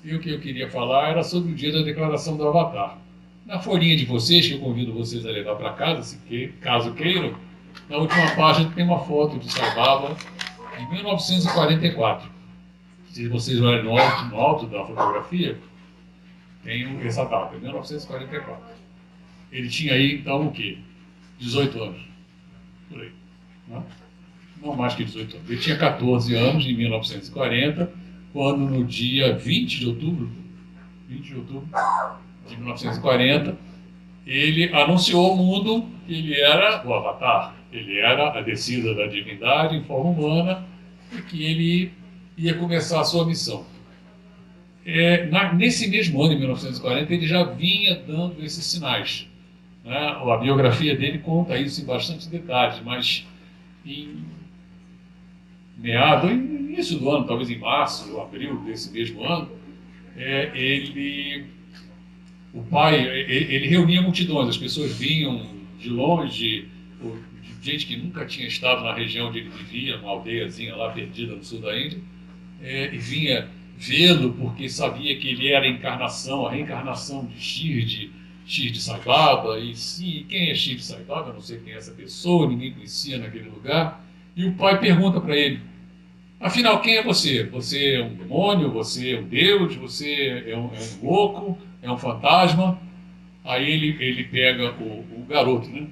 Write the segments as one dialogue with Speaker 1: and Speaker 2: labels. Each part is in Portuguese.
Speaker 1: E o que eu queria falar era sobre o dia da declaração do Avatar. Na folhinha de vocês, que eu convido vocês a levar para casa, caso queiram, na última página tem uma foto de Saibaba de 1944. Se vocês olharem no alto da fotografia, tem essa data, 1944. Ele tinha aí, então, o quê? 18 anos, por aí. Né? Não mais que 18 anos. Ele tinha 14 anos em 1940, quando no dia 20 de outubro de 1940, ele anunciou ao mundo que ele era o Avatar, ele era a descida da divindade em forma humana e que ele ia começar a sua missão. Nesse mesmo ano, em 1940, ele já vinha dando esses sinais. Né? A biografia dele conta isso em bastante detalhes, mas em início do ano, talvez em março ou abril desse mesmo ano, o pai, ele reunia multidões, as pessoas vinham de longe, de gente que nunca tinha estado na região onde ele vivia, uma aldeiazinha lá perdida no sul da Índia, e vinha vê-lo porque sabia que ele era a reencarnação de Shirdi Sai Baba, e sim, quem é Shirdi Sai Baba? Eu não sei quem é essa pessoa, ninguém conhecia naquele lugar, e o pai pergunta para ele, afinal, quem é você? Você é um demônio? Você é um deus? Você é um louco? É um fantasma? Aí ele pega o garoto, né?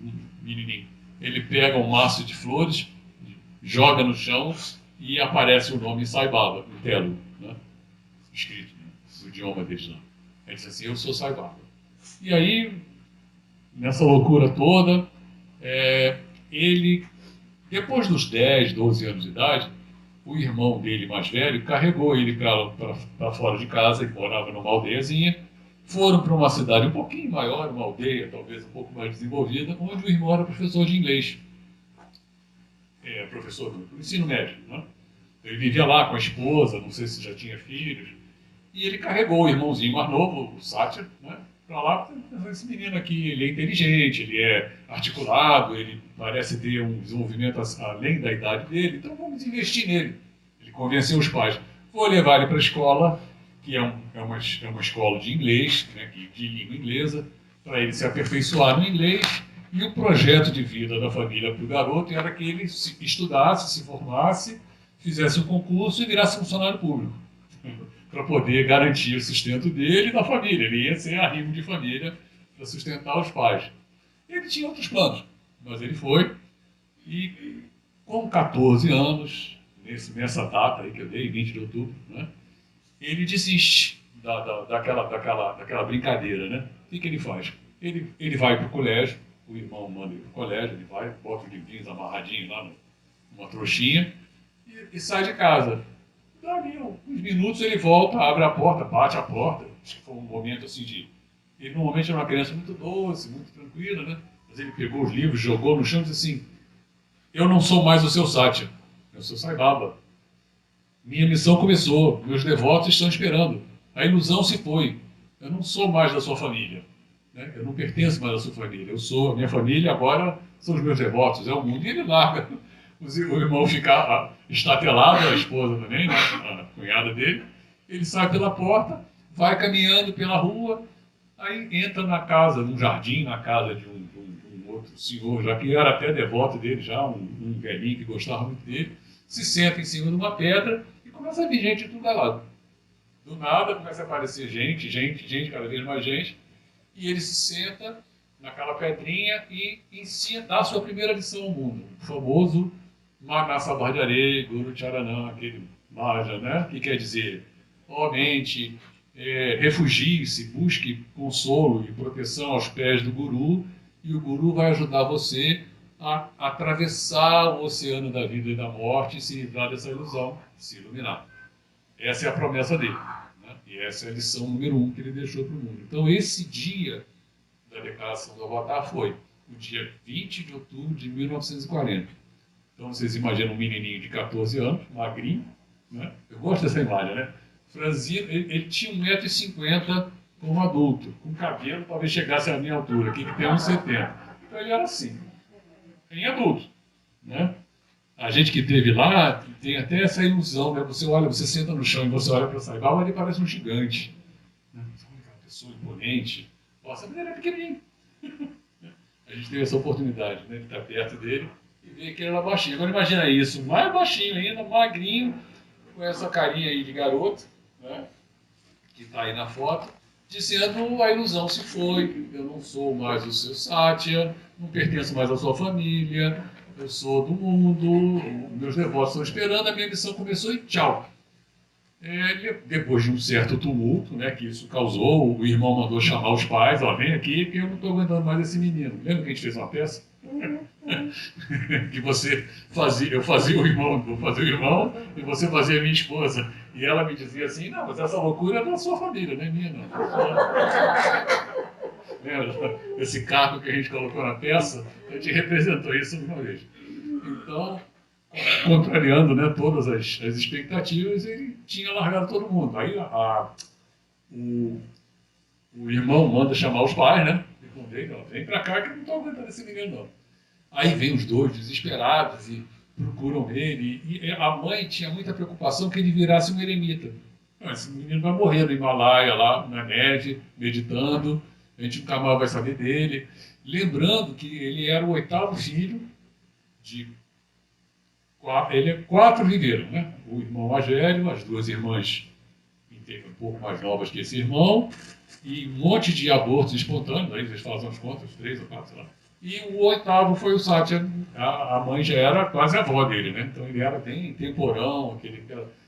Speaker 1: O menininho. Ele pega um maço de flores, joga no chão e aparece o nome Sai Baba, em telo, né? Escrito, né? No idioma deles lá. Ele diz assim, eu sou Sai Baba. E aí, nessa loucura toda, ele, depois dos 10, 12 anos de idade, o irmão dele mais velho carregou ele para fora de casa, ele morava numa aldeiazinha, foram para uma cidade um pouquinho maior, uma aldeia talvez um pouco mais desenvolvida, onde o irmão era professor de inglês, professor do ensino médio. Né? Ele vivia lá com a esposa, não sei se já tinha filhos, e ele carregou o irmãozinho mais novo, o Satya, né, para lá. Esse menino aqui, ele é inteligente, ele é articulado, ele parece ter um desenvolvimento além da idade dele, então vamos investir nele. Ele convenceu os pais. Vou levar ele para a escola, que é uma escola de inglês, né, de língua inglesa, para ele se aperfeiçoar no inglês. E o projeto de vida da família para o garoto era que ele estudasse, se formasse, fizesse um concurso e virasse funcionário público, para poder garantir o sustento dele e da família. Ele ia ser arrimo de família para sustentar os pais. Ele tinha outros planos, mas ele foi e com 14 anos, nessa data aí que eu dei, 20 de outubro, né, ele desiste daquela brincadeira. Né? O que ele faz? Ele vai para o colégio, o irmão manda ele para o colégio, ele vai, bota os livrinhos amarradinhos lá numa trouxinha e sai de casa. Dali uns minutos ele volta, abre a porta, bate a porta. Acho que foi um momento assim de... Ele normalmente era uma criança muito doce, muito tranquila, né? Mas ele pegou os livros, jogou no chão e disse assim, eu não sou mais o seu Satya, eu sou Sai Baba. Minha missão começou, meus devotos estão esperando. A ilusão se foi. Eu não sou mais da sua família. Né? Eu não pertenço mais à sua família. A minha família agora são os meus devotos, é o mundo. E ele larga. O irmão fica estatelado, a esposa também, né? A cunhada dele. Ele sai pela porta, vai caminhando pela rua, aí entra na casa, num jardim, na casa de um outro senhor, já que era até devoto dele, já um velhinho que gostava muito dele, se senta em cima de uma pedra e começa a vir gente de tudo lado. Do nada começa a aparecer gente, cada vez mais gente, e ele se senta naquela pedrinha e ensina, dá a sua primeira lição ao mundo, o famoso Manasabhajare Guru Charanam, aquele Maja, né? Que quer dizer, mente, refugie-se, busque consolo e proteção aos pés do Guru, e o Guru vai ajudar você a atravessar o oceano da vida e da morte e se livrar dessa ilusão, se iluminar. Essa é a promessa dele, né? E essa é a lição número 1 que ele deixou para o mundo. Então esse dia da declaração do Avatar foi o dia 20 de outubro de 1940. Então vocês imaginam um menininho de 14 anos, magrinho, né? Eu gosto dessa imagem, né? Franzino, ele tinha 1,50 m como adulto, com cabelo talvez chegasse à minha altura, que tem uns 70. Então ele era assim, em adulto, né? A gente que esteve lá tem até essa ilusão, né? Você olha, você senta no chão e você olha para Saibaba, ele parece um gigante. Né? Uma pessoa imponente. Nossa, mas ele é pequenininho. A gente teve essa oportunidade, né, de estar perto dele e ver que ele era baixinho. Agora imagina isso, mais baixinho ainda, magrinho, com essa carinha aí de garoto, né, que está aí na foto, dizendo a ilusão se foi, eu não sou mais o seu Satya, não pertenço mais à sua família, eu sou do mundo, meus devotos estão esperando, a minha missão começou e tchau. Depois de um certo tumulto, né, que isso causou, o irmão mandou chamar os pais, ó, vem aqui que eu não estou aguentando mais esse menino. Lembra que a gente fez uma peça? Que você fazia, eu fazia o irmão e você fazia a minha esposa. E ela me dizia assim, não, mas essa loucura é da sua família, não é minha não. Lembra? Esse cargo que a gente colocou na peça, a gente representou isso uma vez. Então, contrariando, né, todas as expectativas, ele tinha largado todo mundo. Aí o irmão manda chamar os pais, né? Vem pra cá que eu não estou aguentando esse menino não. Aí vem os dois desesperados e procuram ele. E a mãe tinha muita preocupação que ele virasse um eremita. Esse menino vai morrer no Himalaia, lá na neve, meditando. A gente nunca mais vai saber dele. Lembrando que ele era o 8º filho de... Quatro viveram, né? O irmão mais velho, as 2 irmãs um pouco mais novas que esse irmão, e um monte de abortos espontâneos, aí eles fazem as contas, 3 ou 4, sei lá. E o 8º foi o Satya, a mãe já era quase a avó dele, né? Então ele era bem temporão,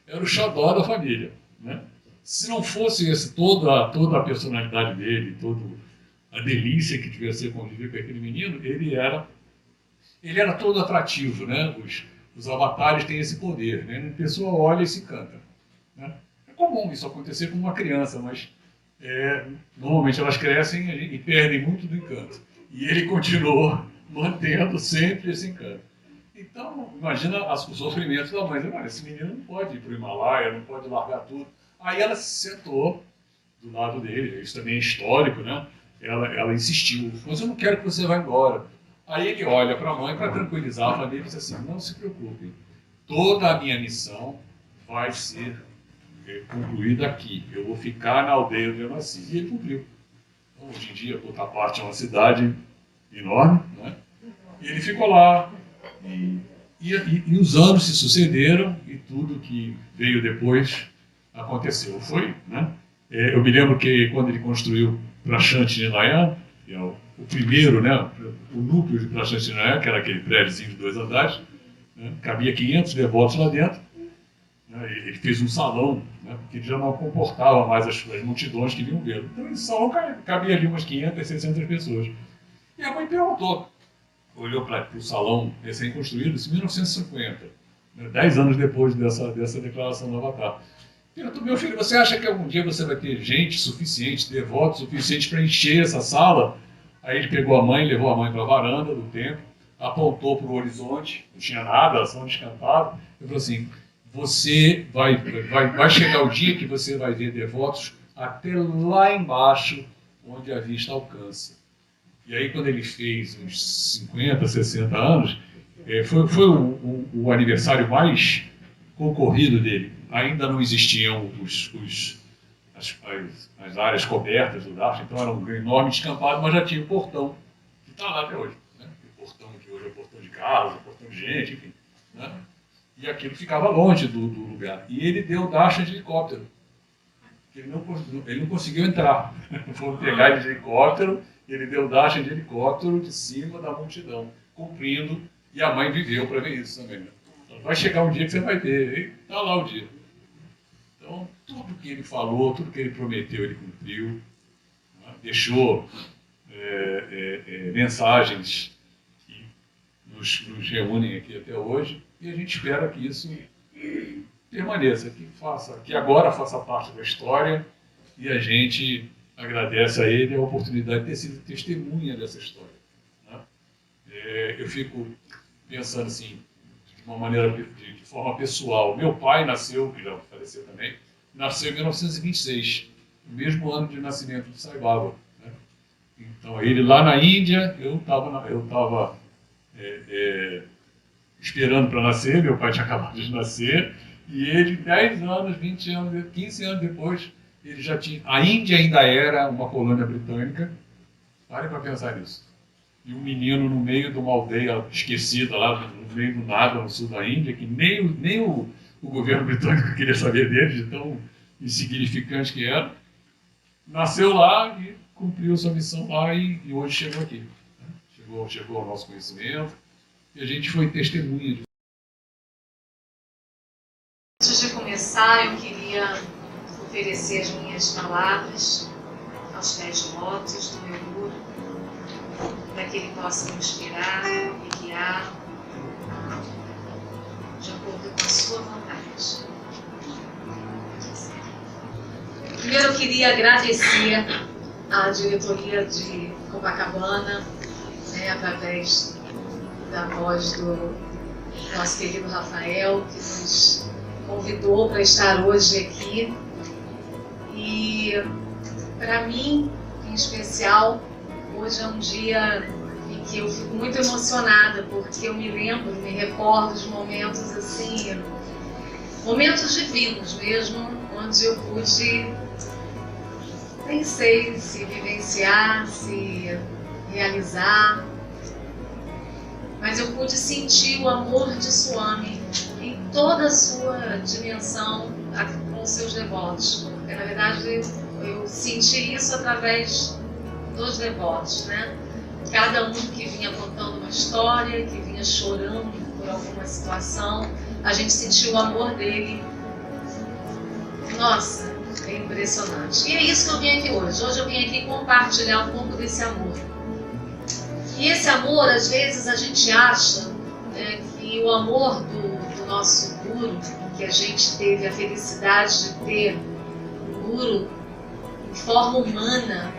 Speaker 1: era o xodó da família, né? Se não fosse toda a personalidade dele, toda a delícia que devia ser conviver com aquele menino, ele era todo atrativo, né? Os avatares têm esse poder, né? A pessoa olha e se encanta, né? É comum isso acontecer com uma criança, mas normalmente elas crescem e perdem muito do encanto. E ele continuou mantendo sempre esse encanto. Então, imagina o sofrimento da mãe. Esse menino não pode ir para o Himalaia, não pode largar tudo. Aí ela se sentou do lado dele, isso também é histórico, né? Ela insistiu, mas eu não quero que você vá embora. Aí ele olha para a mãe para tranquilizar a família e diz assim, não se preocupe, toda a minha missão vai ser concluída aqui. Eu vou ficar na aldeia onde eu nasci. E ele cumpriu. Então, hoje em dia, Cotaparte é uma cidade enorme, né? E ele ficou lá. E os anos se sucederam e tudo que veio depois aconteceu. Foi, né? Eu me lembro que quando ele construiu Prashanti Ninayan, que é o primeiro, né, o núcleo de Prashanti Ninayan, que era aquele prédiozinho de 2 andares, né, cabia 500 devotos lá dentro. Ele fez um salão, né, porque ele já não comportava mais as multidões que vinham ver. Então, esse salão cabia ali umas 500, 600 pessoas. E a mãe perguntou, olhou para o salão recém-construído, em 1950, né, 10 anos depois dessa declaração do Avatar. Perguntou, meu filho, você acha que algum dia você vai ter gente suficiente, devotos suficientes para encher essa sala? Aí ele pegou a mãe, levou a mãe para a varanda do templo, apontou para o horizonte, não tinha nada, só um descampado, e falou assim, você vai chegar o dia que você vai ver devotos até lá embaixo, onde a vista alcança. E aí, quando ele fez uns 50, 60 anos, foi o aniversário mais concorrido dele. Ainda não existiam as áreas cobertas do Darshan, então era um enorme descampado, mas já tinha o portão, que está lá até hoje. Né? O portão que hoje é o portão de carros, o portão de gente, enfim. Né? E aquilo ficava longe do lugar. E ele deu Darshan de helicóptero. Ele não conseguiu entrar. Foram pegar ele de helicóptero, ele deu Darshan de helicóptero de cima da multidão, cumprindo, e a mãe viveu para ver isso também. Né? Então, vai chegar um dia que você vai ver, e está lá o dia. Então, tudo que ele falou, tudo que ele prometeu, ele cumpriu. Né? Deixou mensagens que nos reúnem aqui até hoje, e a gente espera que isso permaneça, que agora faça parte da história, e a gente agradece a ele a oportunidade de ter sido testemunha dessa história. Né? Eu fico pensando assim, de uma maneira, de forma pessoal. Meu pai nasceu, que já faleceu também, nasceu em 1926, no mesmo ano de nascimento de Sai Baba. Né? Então, ele lá na Índia, eu estava esperando para nascer, meu pai tinha acabado de nascer, e ele, 10 anos, 20 anos, 15 anos depois, ele já tinha... A Índia ainda era uma colônia britânica, parem para pensar nisso. E um menino no meio de uma aldeia esquecida lá, no meio do nada, no sul da Índia, que nem o governo britânico queria saber dele, de tão insignificante que era, nasceu lá e cumpriu sua missão lá e hoje chegou aqui. Chegou ao nosso conhecimento e a gente foi testemunha disso.
Speaker 2: Antes de começar, eu queria oferecer as minhas palavras aos pés de lótus do meu guru, para que ele possa me inspirar e guiar de acordo com a sua vontade. Primeiro eu queria agradecer à diretoria de Copacabana, através da voz do nosso querido Rafael, que nos convidou para estar hoje aqui. E para mim, em especial, hoje é um dia em que eu fico muito emocionada, porque eu me recordo de momentos assim, momentos divinos mesmo, onde eu pude, nem sei se vivenciar, se realizar, mas eu pude sentir o amor de Swami em toda a sua dimensão com os seus devotos. Porque, na verdade, eu senti isso através dos devotos, né? Cada um que vinha contando uma história, que vinha chorando por alguma situação, a gente sentiu o amor dele. Nossa, é impressionante. E é isso que eu vim aqui hoje. Hoje eu vim aqui compartilhar um pouco desse amor. E esse amor, às vezes, a gente acha que o amor do nosso guru, que a gente teve a felicidade de ter um guru em forma humana,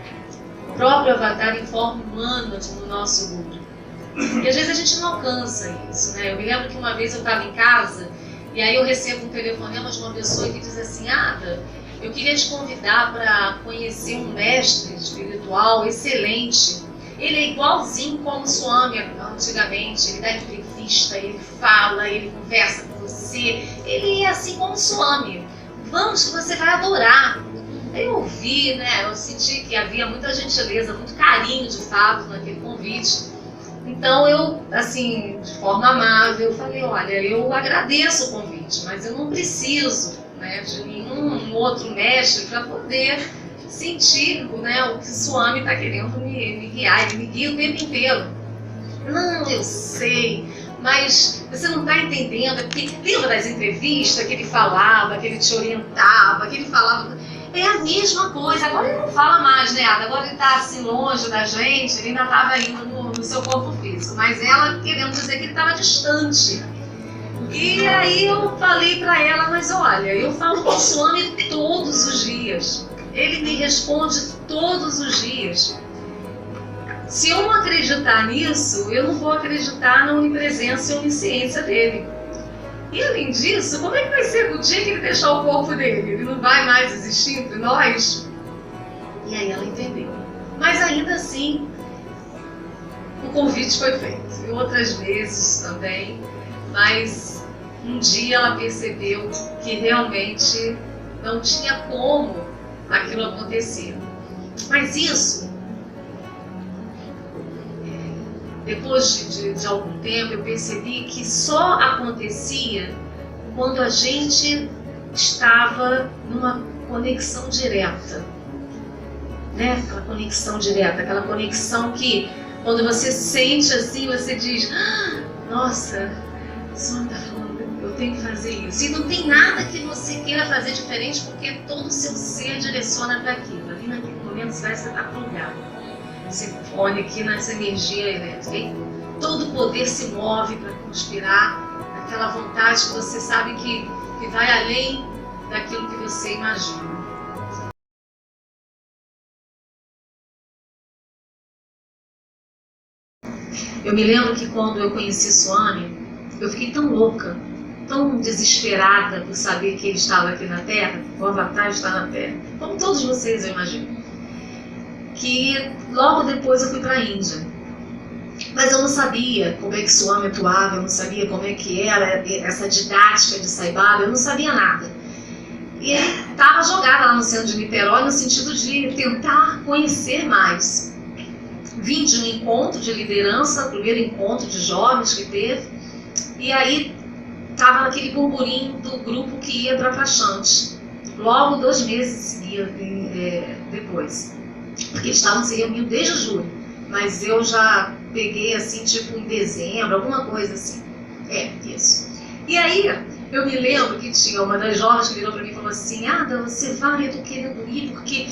Speaker 2: o próprio avatar em forma humana como o nosso guru. E às vezes a gente não alcança isso, né? Eu me lembro que uma vez eu estava em casa e aí eu recebo um telefonema de uma pessoa que diz assim: Ada, eu queria te convidar para conhecer um mestre espiritual excelente. Ele é igualzinho como o Swami antigamente, ele dá entrevista, ele fala, ele conversa com você, ele é assim como o Swami. Vamos que você vai adorar. Aí eu ouvi, né, eu senti que havia muita gentileza, muito carinho de fato naquele convite. Então eu, assim, de forma amável, falei: olha, eu agradeço o convite, mas eu não preciso, né, de nenhum outro mestre para poder sentir, né, o que o Swami está querendo me guiar. Ele me guia o tempo inteiro. Não, eu sei, mas você não está entendendo. É porque lembra das entrevistas que ele falava, que ele te orientava, que ele falava... É a mesma coisa. Agora ele não fala mais, né, Ada? Agora ele está assim longe da gente, ele ainda estava ainda no seu corpo físico, mas ela querendo dizer que ele estava distante. E aí eu falei para ela: mas olha, eu falo com o Swami todos os dias. Ele me responde todos os dias. Se eu não acreditar nisso, eu não vou acreditar na onipresença e onisciência dele. E além disso, como é que vai ser o dia que ele deixar o corpo dele? Ele não vai mais existir entre nós? E aí ela entendeu. Mas ainda assim, o convite foi feito. E outras vezes também. Mas um dia ela percebeu que realmente não tinha como aquilo acontecer. Mas isso, depois de algum tempo, eu percebi que só acontecia quando a gente estava numa conexão direta, né? Aquela conexão direta, aquela conexão que quando você sente assim, você diz: nossa, o Swami está falando, eu tenho que fazer isso. E não tem nada que você queira fazer diferente, porque todo o seu ser direciona para aquilo. Ali naquele momento você está plugado. Você põe aqui nessa energia elétrica. E todo o poder se move para conspirar aquela vontade que você sabe que vai além daquilo que você imagina. Eu me lembro que quando eu conheci Swami, eu fiquei tão louca, tão desesperada por saber que ele estava aqui na Terra, o Avatar está na Terra, como todos vocês, eu imagino, que logo depois eu fui para a Índia. Mas eu não sabia como é que Swami atuava, eu não sabia como é que era essa didática de Sai Baba, eu não sabia nada. E ele estava jogado lá no centro de Niterói no sentido de tentar conhecer mais. Vim de um encontro de liderança, primeiro encontro de jovens que teve, e aí estava naquele burburinho do grupo que ia para Prachante, logo 2 meses depois, porque eles estavam se reunindo desde julho, mas eu já peguei assim, tipo em dezembro, alguma coisa assim, isso. E aí, eu me lembro que tinha uma das jovens que virou para mim e falou assim: Ada, você vai, eu tô querendo ir, porque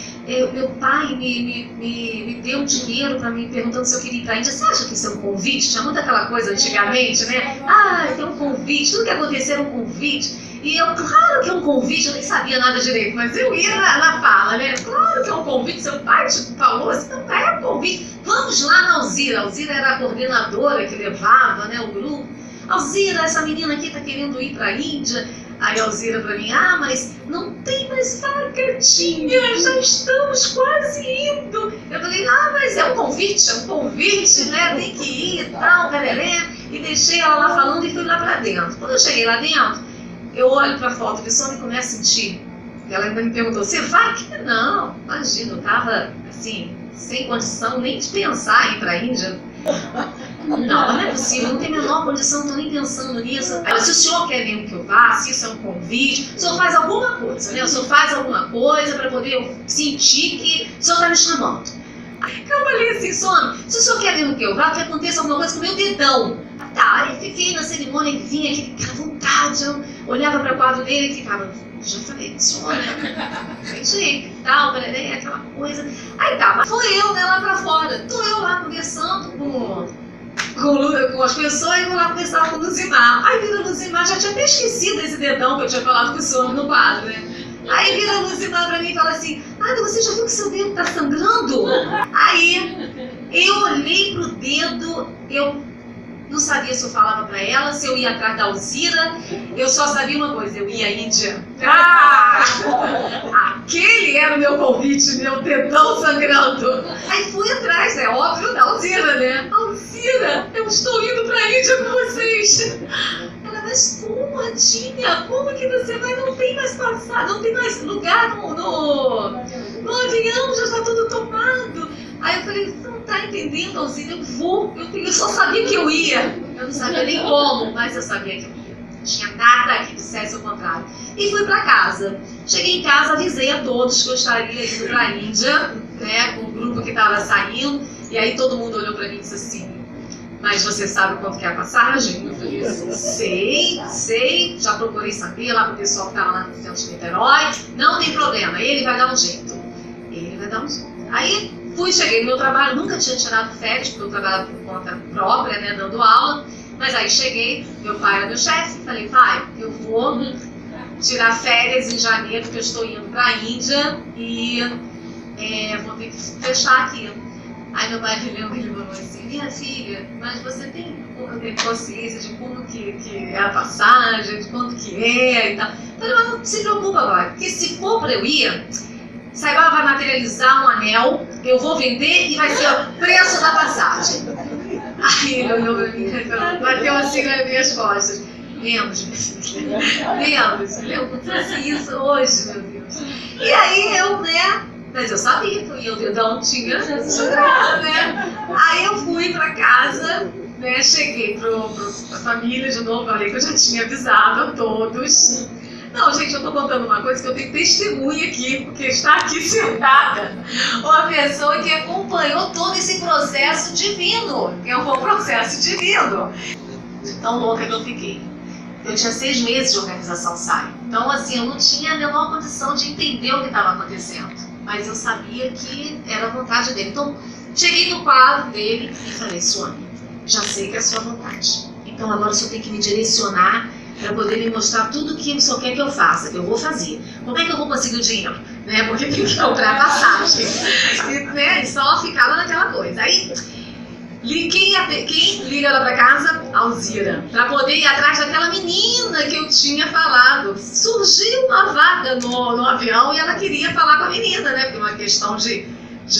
Speaker 2: meu pai me deu dinheiro para mim, perguntando se eu queria ir para a Índia. Você acha que isso é um convite? Tinha muita aquela coisa antigamente, né? Tem um convite, tudo que acontecer era um convite. E eu, claro que é um convite, eu nem sabia nada direito, mas eu ia na fala, né? Claro que é um convite, seu pai te falou assim, não é um convite. Vamos lá na Alzira. A Alzira era a coordenadora que levava, né, o grupo. Alzira, essa menina aqui tá querendo ir para a Índia. Aí a Alzira para mim, mas não tem mais vaga, tia, já estamos quase indo. Eu falei, mas é um convite, né, tem que ir e tal, galera. E deixei ela lá falando e fui lá para dentro. Quando eu cheguei lá dentro, eu olho para a foto do som e começo a sentir. Ela ainda me perguntou, você vai? Não, imagina, eu tava assim, sem condição nem de pensar em ir para a Índia. Não é possível, não tem a menor condição, não estou nem pensando nisso. Aí, se o senhor quer mesmo que eu vá, se isso é um convite, o senhor faz alguma coisa, né? O senhor faz alguma coisa para poder eu sentir que o senhor está me chamando. Eu falei assim, Sônia, se o senhor quer mesmo que eu vá, que aconteça alguma coisa com o meu dedão. Aí fiquei na cerimônia, ele vinha aquela vontade, eu olhava para o quadro dele e ficava, já falei, Sônia, tem jeito, tal, aquela coisa. Aí mas foi eu, né, lá para fora, tô eu lá conversando com as pessoas e vou lá conversar com o Luzimar. Aí vira o Luzimar, já tinha até esquecido esse dedão que eu tinha falado com o senhor no quadro, né? Aí vira o Luzimar pra mim e fala assim, você já viu que seu dedo tá sangrando? Aí eu olhei pro dedo, eu não sabia se eu falava pra ela, se eu ia atrás da Alzira, eu só sabia uma coisa, eu ia à Índia. Aquele era o meu convite, meu dedão sangrando. Aí fui atrás, é óbvio, da Alzira, né? Alzira, eu estou indo pra Índia com vocês. Ela, mas como, Adinha? Como que você vai? Não tem mais passado, não tem mais lugar no avião, já está tudo tomado. Aí eu falei, você não tá entendendo, Alzira? Eu vou, eu só sabia que eu ia. Eu não sabia nem como, mas eu sabia que eu ia. Não tinha nada que dissesse o contrário. E fui para casa. Cheguei em casa, avisei a todos que eu estaria indo para a Índia, né, com o grupo que estava saindo. E aí todo mundo olhou para mim e disse assim, mas você sabe quanto que é a passagem? Eu falei assim, sei, já procurei saber lá com o pessoal que estava lá no centro de Niterói. Não tem problema, ele vai dar um jeito. Aí cheguei no meu trabalho, nunca tinha tirado férias, porque eu trabalhava por conta própria, né, dando aula. Mas aí cheguei, meu pai era meu chefe, falei, pai, eu vou tirar férias em janeiro, porque eu estou indo para a Índia e vou ter que fechar aqui. Aí meu pai me lembra, ele falou assim, minha filha, mas você tem consciência de como que é a passagem, de quanto que é e tal. Eu falei, mas não se preocupa agora, porque se for para eu ir, Sai Baba vai materializar um anel, eu vou vender e vai ser o preço da passagem. Aí ele olhou pra mim, bateu assim nas minhas costas. Menos, minha filha. Eu trouxe isso hoje, meu Deus. E aí eu, né? Mas eu sabia que o dedão tinha, né? Aí eu fui pra casa, né? Cheguei pra família de novo, falei que eu já tinha avisado a todos. Não, gente, eu tô contando uma coisa que eu tenho testemunha aqui, porque está aqui sentada uma pessoa que acompanhou todo esse processo divino, que é um processo divino. De tão louca que eu fiquei. Eu tinha 6 meses de organização SAI. Então, assim, eu não tinha a menor condição de entender o que estava acontecendo. Mas eu sabia que era a vontade dele. Então, cheguei no quadro dele e falei, Swami, já sei que é a sua vontade. Então, agora o senhor tem que me direcionar para poder me mostrar tudo o que o senhor quer que eu faça, que eu vou fazer. Como é que eu vou conseguir o dinheiro? Né? Porque tem que comprar passagem. E só ficava naquela coisa. Aí, quem liga lá para casa? Alzira. Para poder ir atrás daquela menina que eu tinha falado. Surgiu uma vaga no avião e ela queria falar com a menina, né? Porque uma questão de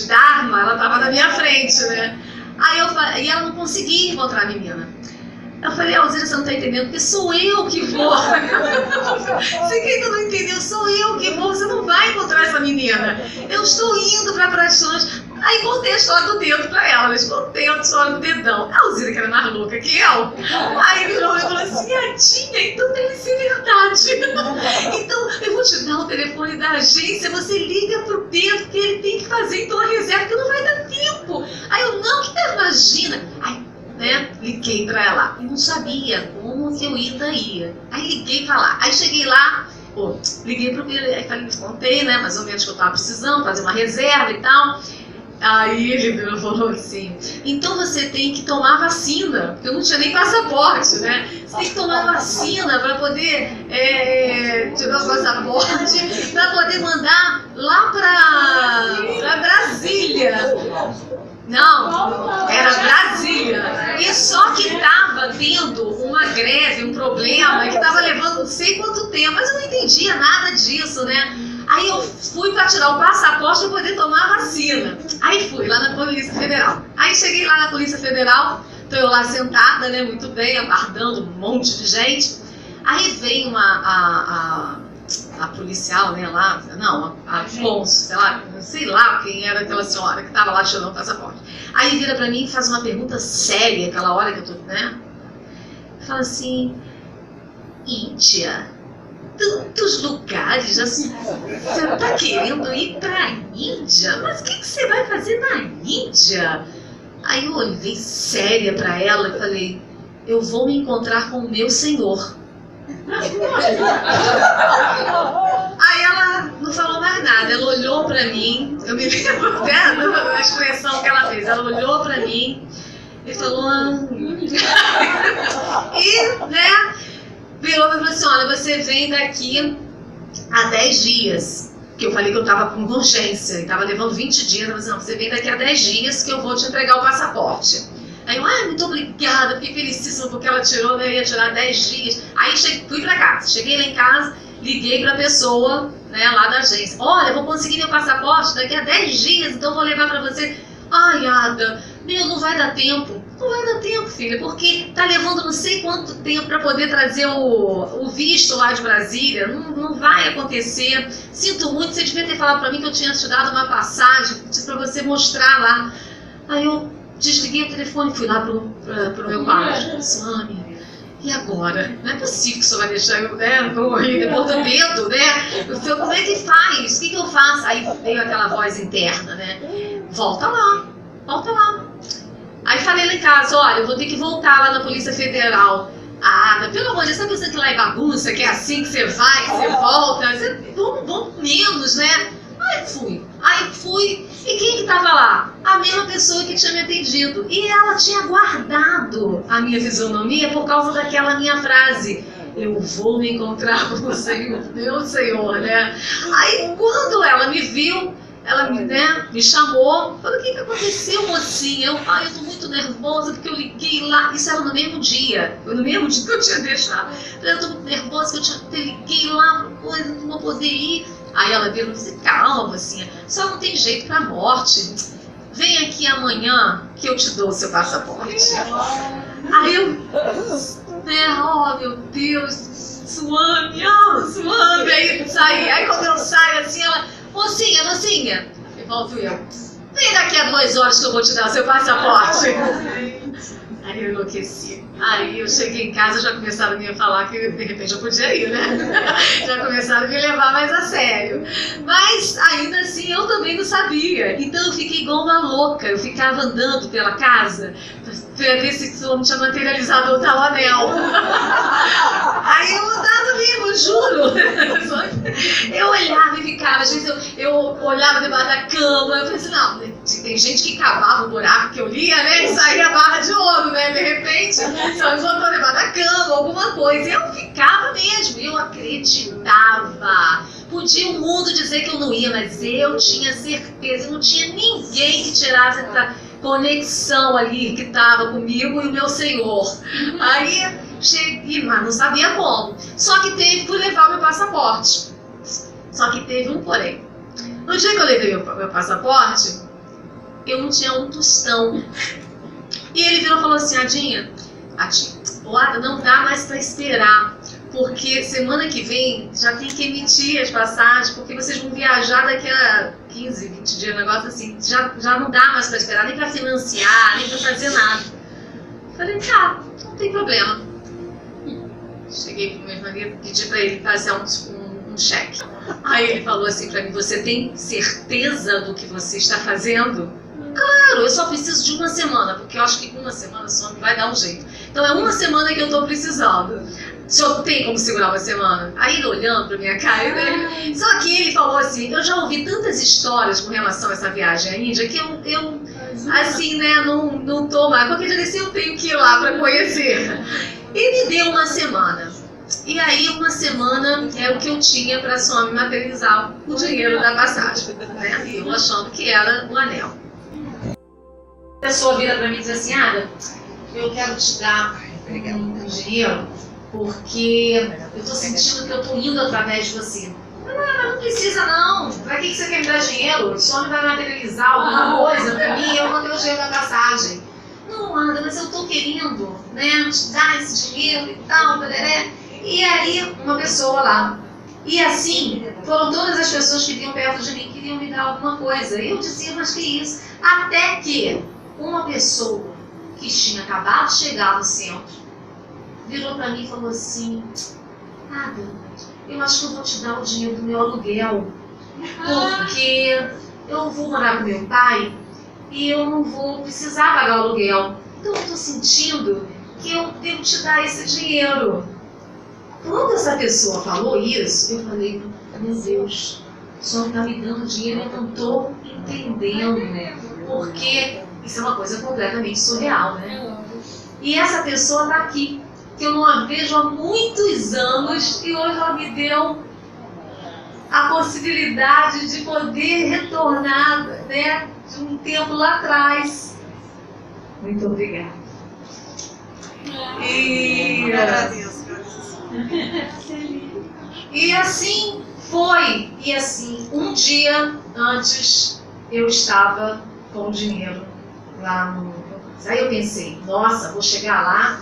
Speaker 2: Dharma, ela estava na minha frente, né? E ela não conseguia encontrar a menina. Eu falei, Alzira, você não está entendendo, porque sou eu que vou. Você que ainda não entendeu, sou eu que vou, você não vai encontrar essa menina. Eu estou indo para Praxões. Aí contei a história do dedo para ela, mas contei a história do dedão. A Alzira, que era mais louca que eu, aí virou e falou assim, Tia, então deve ser verdade. Então eu vou te dar o telefone da agência, você liga pro dedo, que ele tem que fazer então a reserva, porque não vai dar tempo. Aí eu, não, que imagina. Aí, liguei pra ela e não sabia como que eu ia daí. Aí liguei pra lá. Aí cheguei lá, liguei pro ele, aí falei, contei, mais ou menos que eu tava precisando fazer uma reserva e tal. Aí ele falou assim, então você tem que tomar vacina, porque eu não tinha nem passaporte, Você tem que tomar vacina para poder tirar o passaporte, para poder mandar lá pra Brasília. Não, era Brasília. E só que estava tendo uma greve, um problema, que estava levando não sei quanto tempo, mas eu não entendia nada disso, Aí eu fui para tirar o passaporte para poder tomar a vacina. Aí fui lá na Polícia Federal. Aí cheguei lá na Polícia Federal, estou eu lá sentada, muito bem, aguardando um monte de gente. Aí vem a policial, lá, não, a cônsul, sei lá quem era aquela senhora que estava lá tirando o passaporte. Aí vira para mim e faz uma pergunta séria, aquela hora que eu tô, Fala assim, Índia, tantos lugares, assim, você tá querendo ir pra Índia? Mas o que você vai fazer na Índia? Aí eu olhei séria para ela e falei, eu vou me encontrar com o meu Senhor. Aí ela não falou mais nada, ela olhou pra mim, eu me lembro até da expressão que ela fez, ela olhou pra mim e falou, virou e falou assim, olha, você vem daqui a 10 dias, que eu falei que eu tava com urgência, e tava levando 20 dias, ela falou assim, não, você vem daqui a 10 dias que eu vou te entregar o passaporte. Aí eu, muito obrigada, fiquei felicíssima porque ela tirou, ia tirar 10 dias. Aí fui pra casa, cheguei lá em casa, liguei pra pessoa, lá da agência. Olha, vou conseguir meu passaporte daqui a 10 dias, então vou levar pra você. Ai, Ada, não vai dar tempo. Não vai dar tempo, filha, porque tá levando não sei quanto tempo pra poder trazer o visto lá de Brasília. Não vai acontecer. Sinto muito, você devia ter falado pra mim que eu tinha te dado uma passagem pra você mostrar lá. Aí eu desliguei o telefone e fui lá pro meu quarto. Swami, e agora? Não é possível que o senhor vai deixar eu, morrer depois do dedo, como é que faz? O que eu faço? Aí veio aquela voz interna, volta lá. Aí falei lá em casa, olha, eu vou ter que voltar lá na Polícia Federal. Pelo amor de Deus, você tá pensando que lá é bagunça, que é assim que você vai, que você volta? Vamos menos, Aí fui, e quem que estava lá? A mesma pessoa que tinha me atendido. E ela tinha guardado a minha fisionomia por causa daquela minha frase. Eu vou me encontrar com o Senhor, meu Senhor, Aí quando ela me viu, ela me chamou, falou, o que aconteceu, mocinha? Eu tô muito nervosa porque eu liguei lá, isso era no mesmo dia que eu tinha deixado. Eu tô muito nervosa que eu liguei lá, não vou poder ir. Aí ela veio e disse, calma, mocinha, só não tem jeito pra morte. Vem aqui amanhã que eu te dou o seu passaporte. Aí eu, meu Deus, Swami, aí saí. Aí quando eu saio assim, ela, mocinha, e volto eu. Vem daqui a 2 horas que eu vou te dar o seu passaporte. Aí eu enlouqueci. Aí eu cheguei em casa, já começaram a me falar que de repente eu podia ir, Já começaram a me levar mais a sério. Mas ainda assim eu também não sabia. Então eu fiquei igual uma louca. Eu ficava andando pela casa para ver se o homem tinha materializado o tal anel. Aí eu andava mesmo, juro. Eu olhava e ficava, às vezes eu olhava debaixo da cama. Eu falei assim, não, tem gente que cavava um buraco que eu lia, e saía a barra de ouro, de repente. Só me botou debaixo da cama, alguma coisa. E eu ficava mesmo, eu acreditava. Podia o mundo dizer que eu não ia, mas eu tinha certeza, não tinha ninguém que tirasse essa conexão ali que estava comigo e o meu Senhor. Aí cheguei, mas não sabia como. Só que fui levar o meu passaporte. Só que teve um porém. No dia que eu levei o meu passaporte, eu não tinha um tostão. E ele virou e falou assim, Adinha, não dá mais para esperar, porque semana que vem já tem que emitir as passagens, porque vocês vão viajar daqui a 15, 20 dias, negócio assim, já não dá mais para esperar, nem para financiar, nem para fazer nada. Falei, tá, não tem problema. Cheguei pro meu marido, pedi para ele fazer um cheque. Aí ele falou assim para mim, você tem certeza do que você está fazendo? Claro, eu só preciso de uma semana, porque eu acho que uma semana só vai dar um jeito. Então é uma semana que eu estou precisando. O senhor tem como segurar uma semana? Aí ele olhando pra minha cara, só que ele falou assim, eu já ouvi tantas histórias com relação a essa viagem à Índia, que eu assim, né, não tô mais. Qualquer dia desse eu tenho que ir lá para conhecer. E me deu uma semana. E aí uma semana é o que eu tinha para só me materializar o dinheiro da passagem, né? E eu achando que era o anel. A pessoa vira para mim e diz assim, eu quero te dar um dinheiro porque eu tô sentindo que eu tô indo através de você. Não precisa não. Pra que você quer me dar dinheiro? O homem vai materializar alguma coisa pra mim e eu mandei o dinheiro da passagem. Não, Ada, mas eu tô querendo, né, te dar esse dinheiro e tal, bereré. E aí, uma pessoa lá. E assim, foram todas as pessoas que vinham perto de mim que queriam me dar alguma coisa. E eu dizia, mas que isso? Até que uma pessoa que tinha acabado de chegar no centro virou pra mim e falou assim, Ada, eu acho que eu vou te dar o dinheiro do meu aluguel, porque eu vou morar com meu pai e eu não vou precisar pagar o aluguel. Então eu tô sentindo que eu devo te dar esse dinheiro. Quando essa pessoa falou isso, eu falei, meu Deus, o senhor está me dando dinheiro e eu não estou entendendo, né? Porque isso é uma coisa completamente surreal, né? E essa pessoa está aqui, que eu não a vejo há muitos anos e hoje ela me deu a possibilidade de poder retornar, né, de um tempo lá atrás. Muito obrigada. E
Speaker 3: agradeço.
Speaker 2: E assim foi. E assim, um dia antes eu estava com o dinheiro lá no... Aí eu pensei, nossa, vou chegar lá,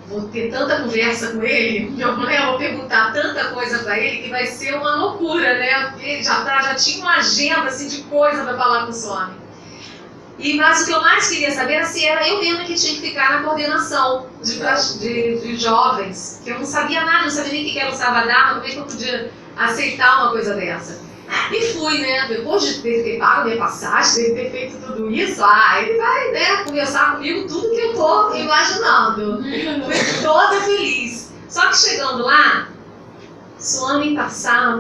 Speaker 2: vou ter tanta conversa com ele, eu vou perguntar tanta coisa para ele que vai ser uma loucura, né? Porque já tinha uma agenda assim, de coisa para falar com o Swami. Mas o que eu mais queria saber era se era eu mesma que tinha que ficar na coordenação de jovens, que eu não sabia nada, não sabia nem o que era o Savadharma, como é que eu podia aceitar uma coisa dessa. E fui, né? Depois de ter pago minha passagem, de ter feito tudo isso, ele vai, né, conversar comigo tudo que eu tô imaginando. Fui toda feliz. Só que chegando lá, Swami passava,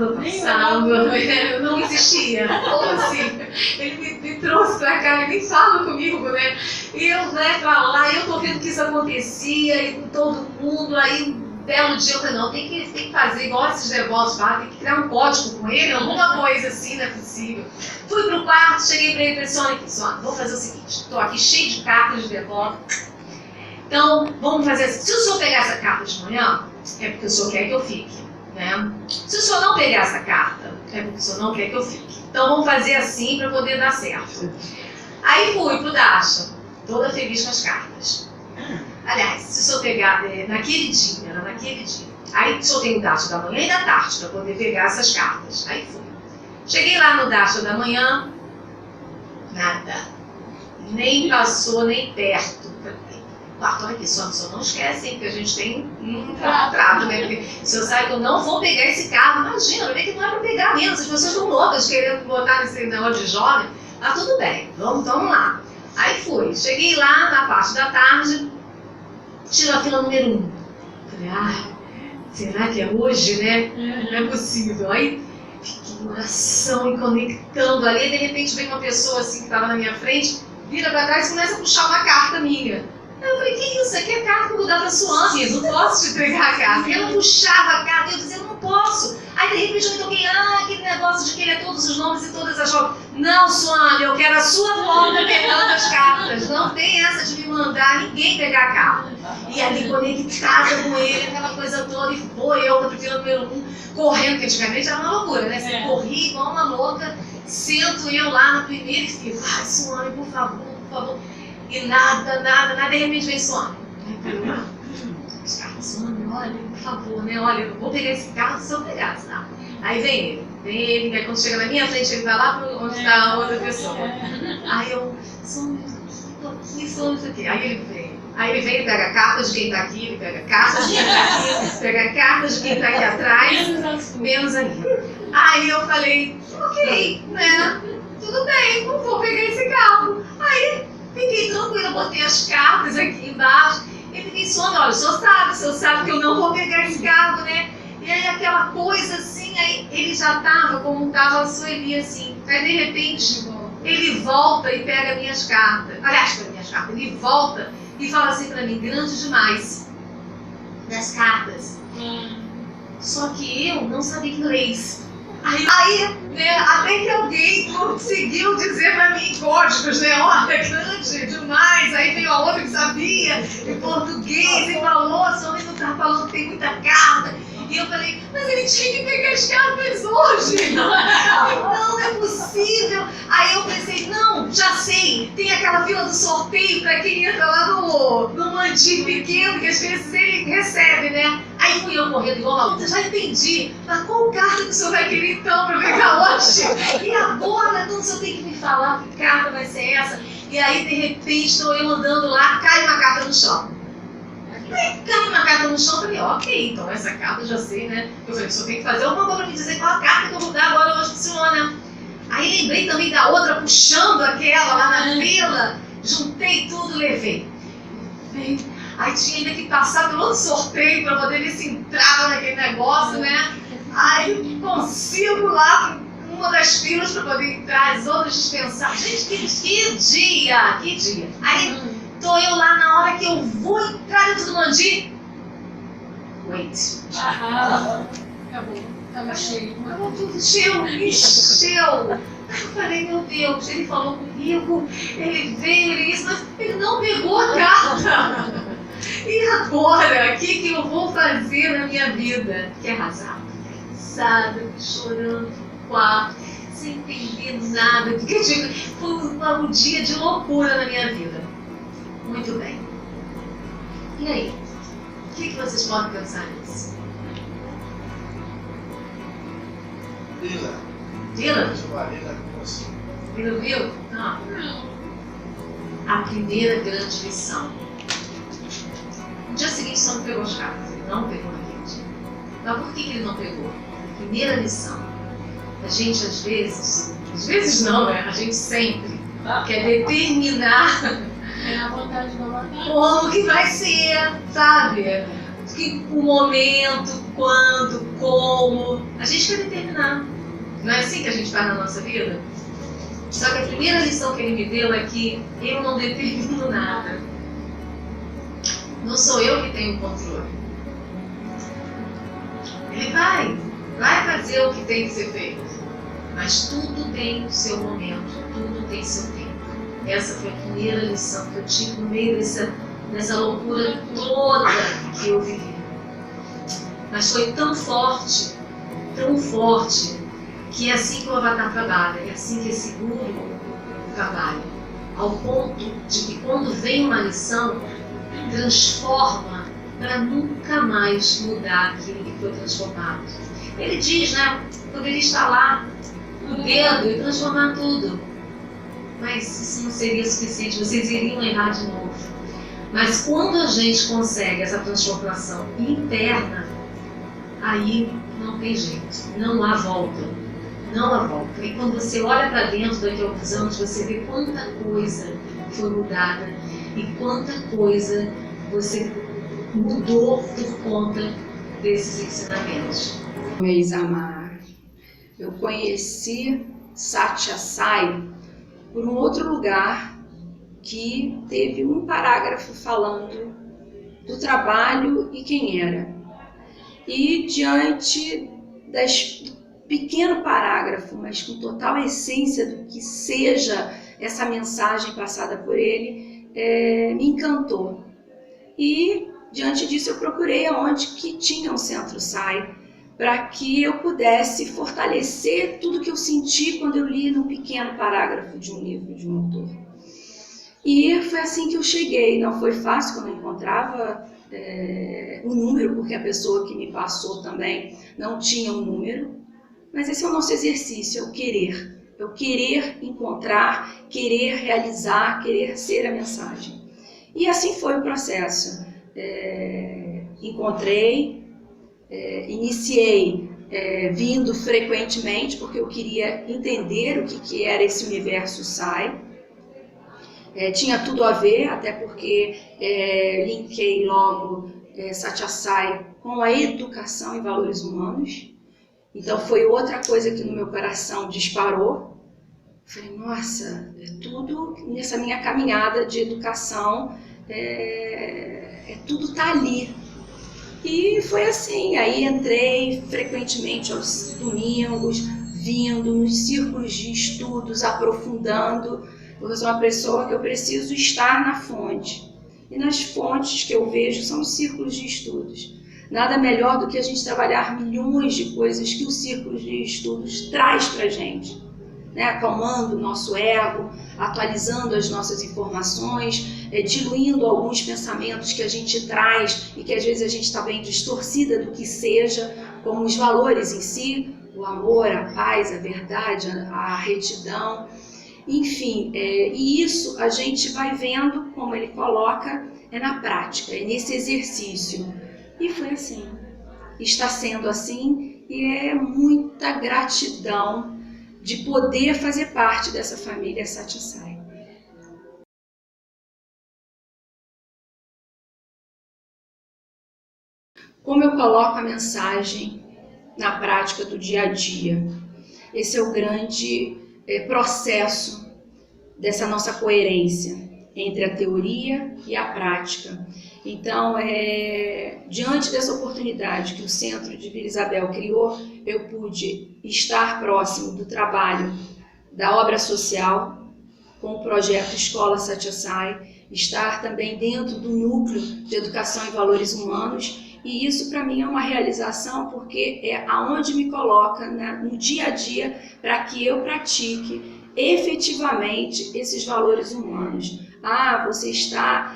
Speaker 2: não existia. Como assim? Ele me trouxe pra cá, ele nem fala comigo, né? E eu, né, pra lá, eu tô vendo que isso acontecia e com todo mundo, aí um belo dia eu falei, não, tem que fazer igual esses devotos lá, tem que criar um código com ele, alguma coisa assim, não é possível. Fui pro quarto, cheguei pra ele e falei, Swami, vou fazer o seguinte, estou aqui cheio de cartas de devotos, então vamos fazer assim, se o senhor pegar essa carta de manhã, é porque o senhor quer que eu fique. Né? Se o senhor não pegar essa carta, é porque o senhor não quer que eu fique. Então vamos fazer assim para poder dar certo. Aí fui pro Darshan, toda feliz com as cartas. Aliás, se o senhor pegar, naquele dia. Aí o senhor tem o Darshan da manhã e da tarde para poder pegar essas cartas. Aí fui. Cheguei lá no Darshan da manhã, nada. Nem passou, nem perto. Olha aqui, só não esquecem que a gente tem um contrato, né? Porque o senhor sabe que eu não vou pegar esse carro, imagina, eu que não é para pegar mesmo, as pessoas estão loucas querendo botar nesse negócio de jovem, mas tudo bem, vamos lá. Aí fui, cheguei lá na parte da tarde, tiro a fila número 1. Falei, será que é hoje, né? Não é possível. Aí fiquei em oração e conectando ali, e de repente vem uma pessoa assim que estava na minha frente, vira para trás e começa a puxar uma carta minha. Eu falei, que isso? Aqui é carta que eu vou dar pra Swami, não posso te entregar a carta. E ela puxava a carta e eu dizia, eu não posso. Aí de repente eu me toquei, aquele negócio de querer todos os nomes e todas as formas. Não, Swami, eu quero a sua forma pegando as cartas. Não tem essa de me mandar ninguém pegar a carta. E ali conectada com ele, aquela coisa toda, e vou eu para o fila número 1, correndo, porque antigamente era uma loucura, né? Você corria igual uma louca, sento eu lá na primeira e fico, Swami, por favor. E nada, de repente vem Suami. Suami, olha, por favor, né? Olha, eu vou pegar esse carro se eu pegasse, tá? Aí vem ele, aí quando chega na minha frente, ele vai lá onde está a outra pessoa. Aí eu, Suami, tô aqui, Suami, isso aqui. Aí ele vem e pega a carta de quem está aqui, ele pega a carta de quem está aqui, pega a carta de quem está aqui atrás, menos aqui. Aí eu falei, ok, né? Tudo bem, não vou pegar esse carro. Aí fiquei tranquila, botei as cartas aqui embaixo e fiquei Suami, olha, o senhor sabe que eu não vou pegar esse carro, né? E aí aquela coisa assim, aí ele já estava como estava a Sueli assim. Aí de repente ele volta e pega minhas cartas. Aliás, pega minhas cartas, ele volta e fala assim pra mim, grande demais, das cartas. Só que eu não sabia inglês. Aí, né, até que alguém conseguiu dizer pra mim em códigos, né, olha, grande demais. Aí veio a outra que sabia em português e falou, a sua mãe não tá falando que tem muita carta. E eu falei, mas ele tinha que pegar as cartas hoje. Não é possível. Aí eu pensei, não, já sei, tem aquela fila do sorteio para quem entra lá no Mandi pequeno, que às vezes ele recebe, né? Aí fui eu correndo igual maluca, já entendi, mas qual carta que o senhor vai querer então para pegar hoje? E agora, então o senhor tem que me falar que carta vai ser essa? E aí, de repente, estou eu andando lá, cai uma carta no chão. Aí cai uma carta no chão, eu falei, ok, então essa carta eu já sei, né? Eu falei, o senhor tem que fazer alguma coisa para me dizer qual a carta que eu vou dar agora hoje pro senhor, né? Aí lembrei também da outra, puxando aquela lá na fila, juntei tudo, levei. Aí tinha ainda que passar pelo outro sorteio para poder ver se entrava naquele negócio, né? Aí consigo lá uma das filas para poder entrar, as outras dispensar. Gente, que dia! Aí tô eu lá na hora que eu vou entrar dentro do Mandi. Wait.
Speaker 3: Acabou. Tava cheio.
Speaker 2: Acabou tudo, encheu. Aí eu falei, meu Deus, ele falou comigo, ele veio, ele isso, mas ele não pegou a carta. E agora, o que eu vou fazer na minha vida? Fiquei arrasada, chorando no quarto, sem entender nada. Foi um dia de loucura na minha vida. Muito bem. E aí? O que vocês podem pensar nisso? Dylan? Ele não viu? Não. A primeira grande lição. No dia seguinte, só não pegou as cartas. Ele não pegou naquele dia. Mas por que ele não pegou? A primeira lição. A gente, às vezes não, né? A gente sempre quer determinar
Speaker 3: a vontade da vontade.
Speaker 2: Como que vai ser, sabe? O momento, quando, como. A gente quer determinar. Não é assim que a gente faz na nossa vida? Só que a primeira lição que ele me deu é que eu não determino nada. Não sou eu que tenho o controle. Ele vai fazer o que tem que ser feito. Mas tudo tem o seu momento, tudo tem seu tempo. Essa foi a primeira lição que eu tive no meio dessa loucura toda que eu vivi. Mas foi tão forte, que é assim que o Avatar trabalha, é assim que esse guru trabalha. Ao ponto de que quando vem uma lição, transforma para nunca mais mudar aquilo que foi transformado. Ele diz, né? Poderia estar lá, o dedo e transformar tudo. Mas isso não seria suficiente, vocês iriam errar de novo. Mas quando a gente consegue essa transformação interna, aí não tem jeito, não há volta. E quando você olha para dentro daqui a alguns anos, você vê quanta coisa foi mudada e quanta coisa você mudou por conta desses ensinamentos.
Speaker 4: Amar, eu conheci Satya Sai por um outro lugar que teve um parágrafo falando do trabalho e quem era. E diante das pequeno parágrafo, mas com total essência do que seja essa mensagem passada por ele, me encantou. E diante disso eu procurei aonde que tinha um Centro Sai, para que eu pudesse fortalecer tudo que eu senti quando eu li num pequeno parágrafo de um livro de um autor. E foi assim que eu cheguei. Não foi fácil quando eu encontrava o número, porque a pessoa que me passou também não tinha um número. Mas esse é o nosso exercício, é o querer. É o querer encontrar, querer realizar, querer ser a mensagem. E assim foi o processo. Encontrei, iniciei vindo frequentemente, porque eu queria entender o que era esse universo SAI. Tinha tudo a ver, até porque linkei logo Satya Sai com a educação em valores humanos. Então foi outra coisa que no meu coração disparou. Falei, nossa, tudo nessa minha caminhada de educação, tudo tá ali. E foi assim, aí entrei frequentemente aos domingos, vindo nos círculos de estudos, aprofundando, porque eu sou uma pessoa que eu preciso estar na fonte. E nas fontes que eu vejo são os círculos de estudos. Nada melhor do que a gente trabalhar milhões de coisas que o círculo de estudos traz para a gente, né? Acalmando o nosso ego, atualizando as nossas informações, diluindo alguns pensamentos que a gente traz e que às vezes a gente está bem distorcida do que seja, como os valores em si, o amor, a paz, a verdade, a retidão, enfim, e isso a gente vai vendo, como ele coloca, na prática, nesse exercício. E foi assim, está sendo assim, e é muita gratidão de poder fazer parte dessa família Satya Sai. Como eu coloco a mensagem na prática do dia a dia? Esse é o grande processo dessa nossa coerência entre a teoria e a prática. Então, diante dessa oportunidade que o Centro de Vila Isabel criou, eu pude estar próximo do trabalho da obra social, com o projeto Escola Satya Sai, estar também dentro do núcleo de educação e valores humanos, e isso para mim é uma realização, porque é aonde me coloca no dia a dia para que eu pratique efetivamente esses valores humanos. Você está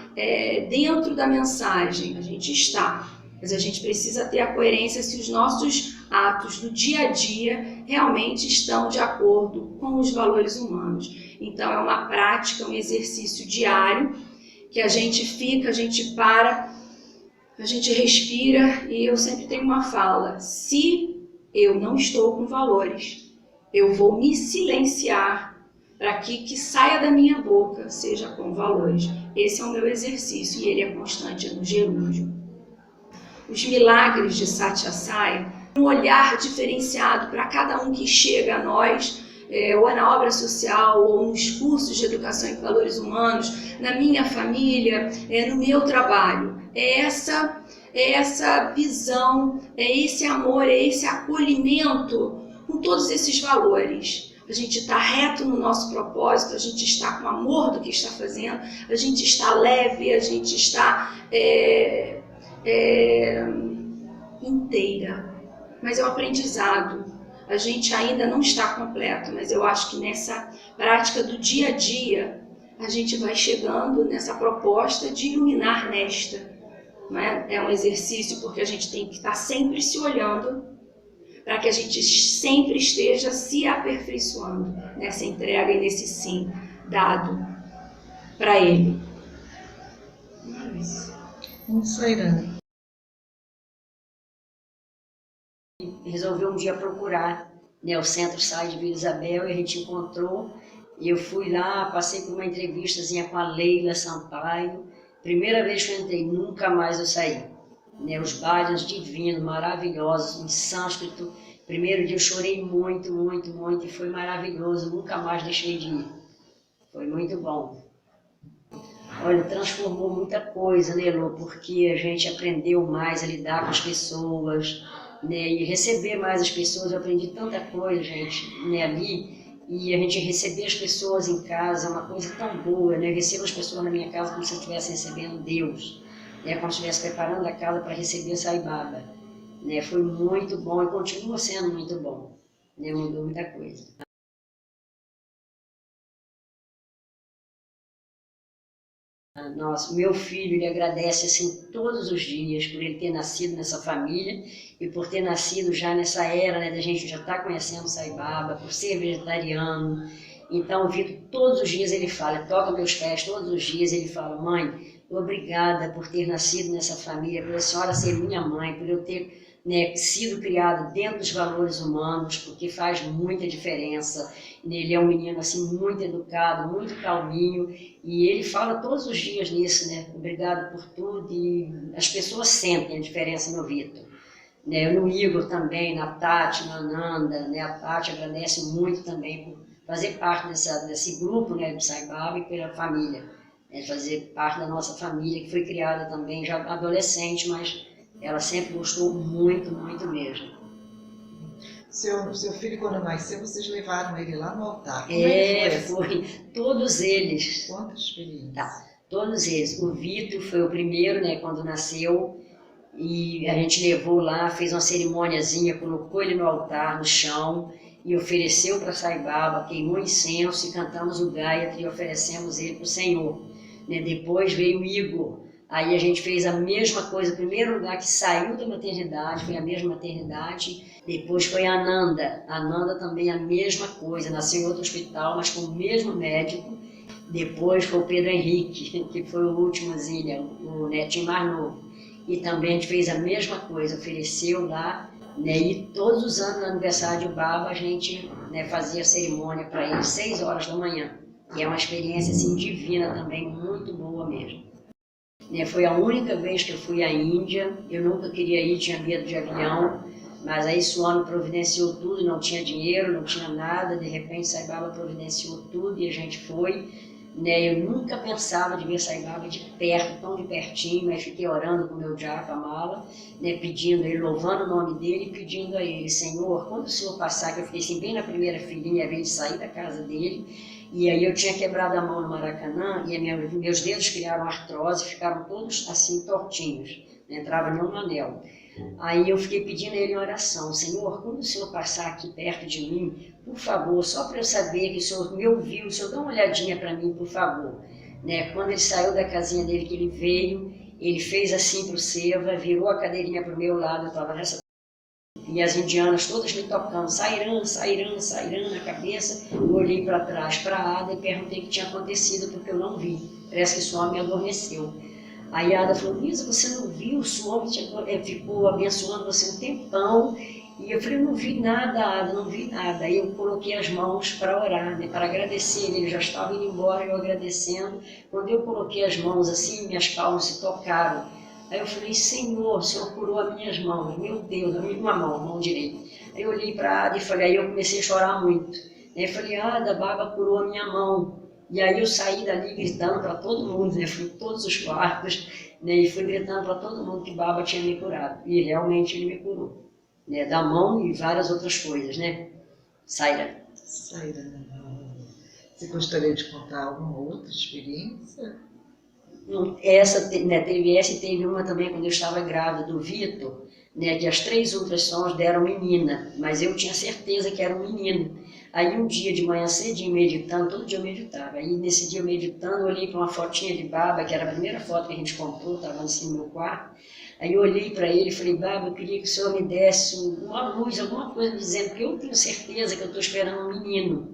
Speaker 4: dentro da mensagem. A gente está, mas a gente precisa ter a coerência se os nossos atos do dia a dia realmente estão de acordo com os valores humanos. Então é uma prática, um exercício diário que a gente fica, a gente para, a gente respira, e eu sempre tenho uma fala: se eu não estou com valores, eu vou me silenciar para que saia da minha boca seja com valores. Esse é o meu exercício e ele é constante, no gerúndio. Os milagres de Satya Sai, um olhar diferenciado para cada um que chega a nós, ou na obra social, ou nos cursos de educação em valores humanos, na minha família, no meu trabalho. É essa visão, é esse amor, é esse acolhimento com todos esses valores. A gente está reto no nosso propósito, a gente está com amor do que está fazendo, a gente está leve, a gente está inteira. Mas é um aprendizado. A gente ainda não está completo, mas eu acho que nessa prática do dia a dia, a gente vai chegando nessa proposta de iluminar nesta. Não é? É um exercício porque a gente tem que estar sempre se olhando, para que a gente sempre esteja se aperfeiçoando nessa entrega e nesse sim dado para Ele.
Speaker 5: Vamos, Irã.
Speaker 6: Resolveu um dia procurar, né, o Centro Sai de Vila Isabel, e a gente encontrou. E eu fui lá, passei por uma entrevistazinha com a Leila Sampaio. Primeira vez que eu entrei, nunca mais eu saí. Né, os bhajans divinos, maravilhosos, em sânscrito. Primeiro dia eu chorei muito, muito, muito, e foi maravilhoso, nunca mais deixei de ir. Foi muito bom. Olha, transformou muita coisa, né, Lô? Porque a gente aprendeu mais a lidar com as pessoas, né, e receber mais as pessoas. Eu aprendi tanta coisa, gente, né, ali. E a gente receber as pessoas em casa é uma coisa tão boa, né? Eu recebo as pessoas na minha casa como se eu estivesse recebendo Deus, né? Como se eu estivesse preparando a casa para receber a Sai Baba, né? Foi muito bom e continua sendo muito bom, né? Mudou muita coisa. Nossa, meu filho, ele agradece assim todos os dias por ele ter nascido nessa família e por ter nascido já nessa era, né, da gente já estar conhecendo Sai Baba, por ser vegetariano. Então o Vitor todos os dias ele fala, toca meus pés todos os dias, ele fala, mãe, obrigada por ter nascido nessa família, por a senhora ser minha mãe, por eu ter, né, sido criado dentro dos valores humanos, porque faz muita diferença. Ele é um menino assim muito educado, muito calminho, e ele fala todos os dias nisso, né? Obrigado por tudo, e as pessoas sentem a diferença no Vitor. Né? No Igor também, na Tati, na Ananda, né? A Tati agradece muito também por fazer parte desse grupo, né, do Sai Baba e pela família, né? Fazer parte da nossa família, que foi criada também já adolescente, mas ela sempre gostou muito, muito mesmo.
Speaker 5: Seu filho, quando nasceu, vocês levaram ele lá no altar. Como é que
Speaker 6: foi. Todos eles.
Speaker 5: Quantas experiências?
Speaker 6: Tá, todos eles. O Vitor foi o primeiro, né, quando nasceu, e a gente levou lá, fez uma cerimôniazinha, colocou ele no altar, no chão, e ofereceu para Sai Baba, queimou incenso e cantamos o Gayatri e oferecemos ele para o Senhor. Né? Depois veio o Igor. Aí a gente fez a mesma coisa, o primeiro lugar que saiu da maternidade, foi a mesma maternidade. Depois foi a Ananda. A Ananda também a mesma coisa, nasceu em outro hospital, mas com o mesmo médico. Depois foi o Pedro Henrique, que foi o últimozinho, o netinho mais novo. E também a gente fez a mesma coisa, ofereceu lá, né? E todos os anos no aniversário de Baba a gente, né, fazia a cerimônia para ele 6 horas da manhã. E é uma experiência assim, divina também, muito boa mesmo. Foi a única vez que eu fui à Índia, eu nunca queria ir, tinha medo de avião, mas aí Swami providenciou tudo, não tinha dinheiro, não tinha nada, de repente Sai Baba providenciou tudo e a gente foi. Eu nunca pensava de ver Sai Baba de perto, tão de pertinho, mas fiquei orando com o meu japa mala, pedindo ele, louvando o nome dele e pedindo a ele, Senhor, quando o Senhor passar, que eu fiquei assim, bem na primeira filinha, a vez de sair da casa dele, e aí eu tinha quebrado a mão no Maracanã e meus dedos criaram artrose, ficaram todos assim tortinhos, não entrava nenhum anel. Aí eu fiquei pedindo a ele em oração, Senhor, quando o Senhor passar aqui perto de mim, por favor, só para eu saber que o Senhor me ouviu, o Senhor dá uma olhadinha para mim, por favor. Quando ele saiu da casinha dele, que ele veio, ele fez assim para o Seva, virou a cadeirinha para o meu lado, eu estava nessa... E as indianas todas me tocando, Sairam, Sairam, Sairam na cabeça. Eu olhei para trás, para a Ada, e perguntei o que tinha acontecido, porque eu não vi. Parece que o Swami adormeceu. Aí a Ada falou, Lisa, você não viu? O Swami ficou abençoando você um tempão. E eu falei, eu não vi nada, Ada, não vi nada. Aí eu coloquei as mãos para orar, para agradecer ele. Ele já estava indo embora, eu agradecendo. Quando eu coloquei as mãos assim, minhas palmas se tocaram. Aí eu falei, Senhor, o Senhor curou as minhas mãos, meu Deus, uma mão direita. Aí eu olhei para a Ada e falei, aí eu comecei a chorar muito. Aí eu falei, Ada, Baba curou a minha mão. E aí eu saí dali gritando para todo mundo, fui em todos os quartos, e fui gritando para todo mundo que Baba tinha me curado. E realmente ele me curou, da mão e várias outras coisas, Saira.
Speaker 5: Saira. Você gostaria de contar alguma outra experiência?
Speaker 6: Essa, teve essa e teve uma também quando eu estava grávida do Vitor, que as 3 ultrassons deram menina, mas eu tinha certeza que era um menino. Aí um dia de manhã cedinho meditando, todo dia eu meditava, aí nesse dia meditando eu olhei para uma fotinha de Baba, que era a primeira foto que a gente comprou, estava assim no meu quarto, aí eu olhei para ele e falei, Baba, eu queria que o Senhor me desse uma luz, alguma coisa dizendo, porque eu tenho certeza que eu estou esperando um menino.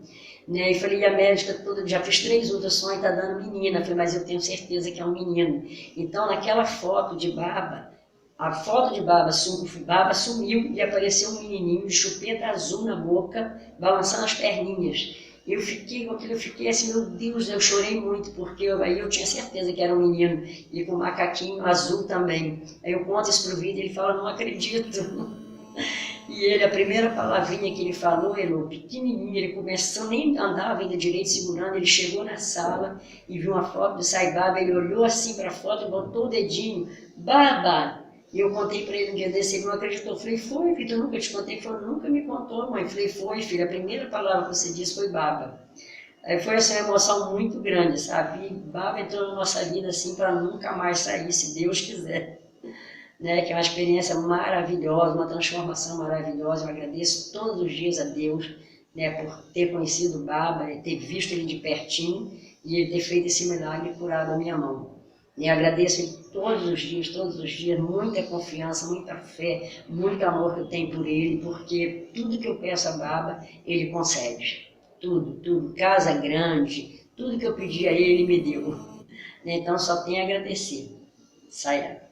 Speaker 6: E falei, a médica toda, já fiz 3 ultrassons e está dando menina. Falei, mas eu tenho certeza que é um menino. Então, naquela foto de Baba, a foto de Baba sumiu e apareceu um menininho de chupeta azul na boca, balançando as perninhas. Eu fiquei com aquilo, eu fiquei assim, meu Deus, eu chorei muito, porque aí eu tinha certeza que era um menino, e com um macaquinho azul também. Aí eu conto isso pro Vitor e ele fala, não acredito. E ele, a primeira palavrinha que ele falou, Elô, pequenininho, ele começou, nem andava ainda direito segurando, ele chegou na sala e viu uma foto do Sai Baba, ele olhou assim para a foto, botou o dedinho, Baba! E eu contei para ele um dia desse, ele não acreditou. Eu falei, foi, Vitor, nunca te contei. Ele falou, nunca me contou, mãe. Eu falei, foi, filho, a primeira palavra que você disse foi Baba. Aí foi assim, uma emoção muito grande, sabe? E Baba entrou na nossa vida assim para nunca mais sair, se Deus quiser. Que é uma experiência maravilhosa, uma transformação maravilhosa. Eu agradeço todos os dias a Deus, por ter conhecido o Baba, ter visto ele de pertinho, e ele ter feito esse milagre e curado a minha mão. E agradeço ele todos os dias, muita confiança, muita fé, muito amor que eu tenho por ele, porque tudo que eu peço a Baba, ele concede. Tudo. Casa grande, tudo que eu pedi a ele me deu. Então só tenho a agradecer. Saia.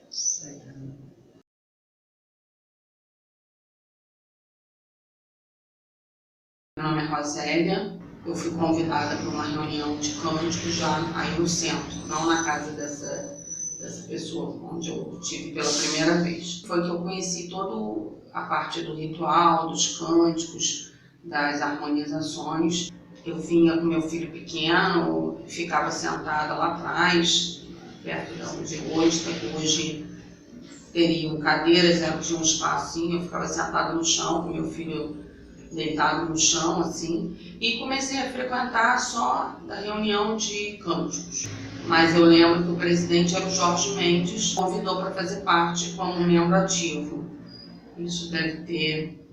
Speaker 7: Meu nome é Rosélia, eu fui convidada para uma reunião de cânticos já aí no centro, não na casa dessa pessoa, onde eu tive pela primeira vez. Foi que eu conheci toda a parte do ritual, dos cânticos, das harmonizações. Eu vinha com meu filho pequeno, ficava sentada lá atrás, perto de onde hoje teriam cadeiras, tinha um espacinho, eu ficava sentada no chão com meu filho deitado no chão, assim, e comecei a frequentar só da reunião de cânticos. Mas eu lembro que o presidente era o Jorge Mendes, convidou para fazer parte como membro ativo. Isso deve ter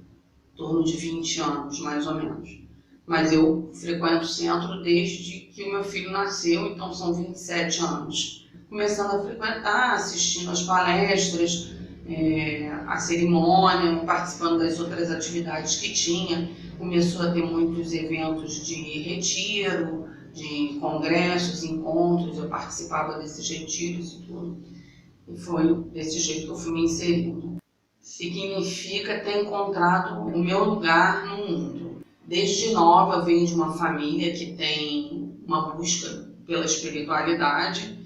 Speaker 7: em torno de 20 anos, mais ou menos. Mas eu frequento o centro desde que o meu filho nasceu, então são 27 anos. Começando a frequentar, assistindo às palestras, a cerimônia, participando das outras atividades que tinha. Começou a ter muitos eventos de retiro, de congressos, encontros, eu participava desses retiros e tudo. E foi desse jeito que eu fui me inserindo. Significa ter encontrado o meu lugar no mundo. Desde nova, venho de uma família que tem uma busca pela espiritualidade.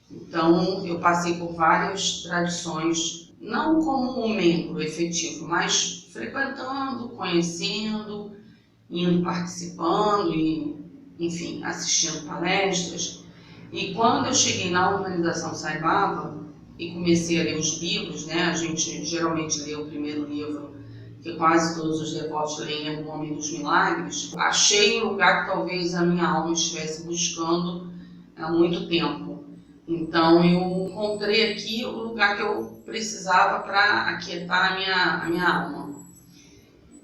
Speaker 7: Então, eu passei por várias tradições, não como um membro efetivo, mas frequentando, conhecendo, indo participando e, enfim, assistindo palestras. E quando eu cheguei na Organização Sai Baba e comecei a ler os livros, né, a gente geralmente lê o primeiro livro, que quase todos os devotos leem, é O Homem dos Milagres, achei um lugar que talvez a minha alma estivesse buscando há muito tempo. Então eu encontrei aqui o lugar que eu precisava para aquietar a minha alma.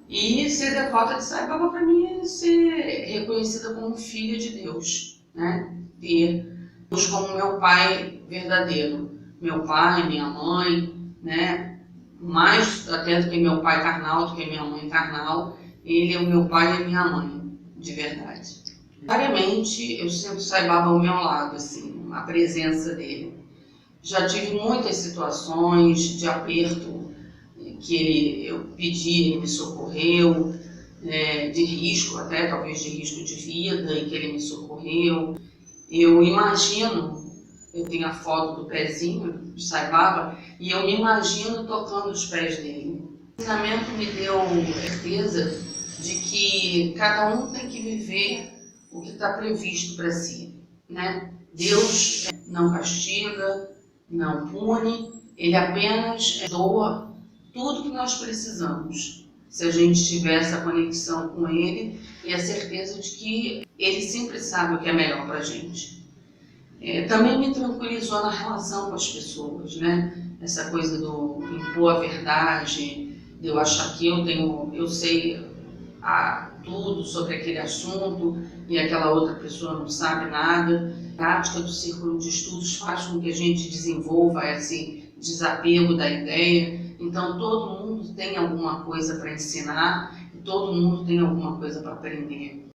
Speaker 7: E ser devota de Sai Baba para mim é ser reconhecida como filha de Deus, né? Ter Deus como meu pai verdadeiro, meu pai, minha mãe, né? Mais até do que meu pai carnal, do que minha mãe carnal, ele é o meu pai e a minha mãe, de verdade. Diariamente eu sinto Sai Baba ao meu lado, assim, a presença dele. Já tive muitas situações de aperto que eu pedi, ele me socorreu, de risco, até talvez de risco de vida, em que ele me socorreu. Eu imagino, eu tenho a foto do pezinho de Sai Baba, e eu me imagino tocando os pés dele. O ensinamento me deu certeza de que cada um tem que viver o que está previsto para si, né? Deus não castiga, não pune, ele apenas doa tudo que nós precisamos. Se a gente tiver essa conexão com ele e a certeza de que ele sempre sabe o que é melhor para a gente. Também me tranquilizou na relação com as pessoas, né? Essa coisa do impor a verdade, de eu achar que eu sei tudo sobre aquele assunto e aquela outra pessoa não sabe nada. A prática do círculo de estudos faz com que a gente desenvolva esse desapego da ideia. Então todo mundo tem alguma coisa para ensinar e todo mundo tem alguma coisa para aprender.